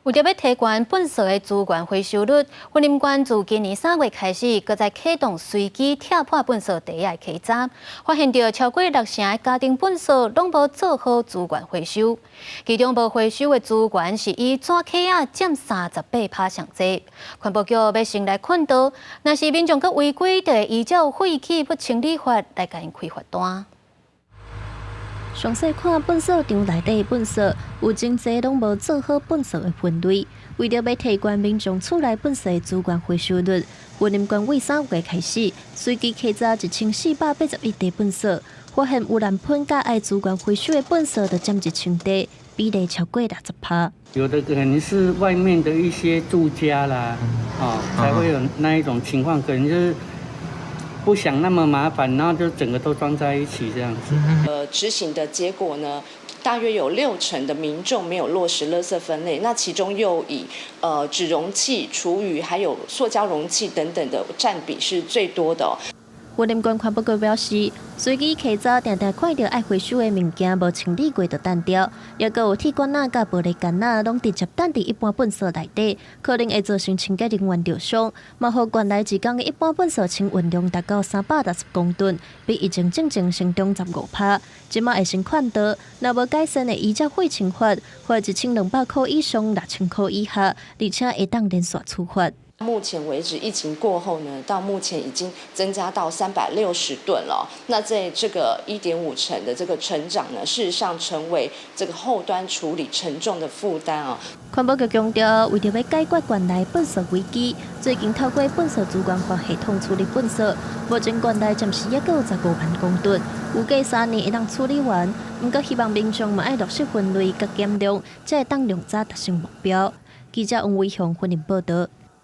为着要提高本社的资源回收率，云林县自今年3月开始，搁在启动随机拆破本社第一个稽查，发现到超过60%的家庭本社拢无做好资源回收，其中无回收的资源是以纸壳仔占38%上侪。环保局要先来看到，若是民众搁违规，就会依照废弃物清理法来甲因开罚单。详细看粪扫场内底的粪扫，有真侪拢无做好粪扫的分类。为着要提高民众厝内粪扫的资源回收率，云林县为3月开始随机稽查1481地粪扫，发现有蓝喷甲爱资源回收的粪扫就占1000地，比例超过60%。有的可能是外面的一些住家啦，才会有那一种情况，可能就是不想那么麻烦，然后就整个都装在一起这样子。执行的结果呢，大约有60%的民众没有落实垃圾分类，那其中又以纸容器、厨余还有塑胶容器等等的占比是最多的。云林县环保局表示，随机稽查常常看到爱回收的物件无清理过就单掉，也有铁管仔甲玻璃杆仔拢直接等伫一般粪扫内底，可能会造成清洁人员受伤。嘛，互原来一天的一般粪扫清运量达到360公吨，比疫情正成长15%。即马会先看到，若无改善的，依照废清法，罚1200块以上6000块以下，而且会当连续处罚。目前为止，疫情过后呢，到目前已经增加到360吨了。那在这个1.5%的这个成长呢，事实上成为这个后端处理沉重的负担啊。环保局强调，为着要解决县内粪扫危机，最近透过粪扫资源法系统处理粪扫，目前县内暂时还有15万公吨，预计3年会当处理完。不过希望民众嘛爱落实分类甲减量，才会当量早达成目标。记者王伟雄云林报道。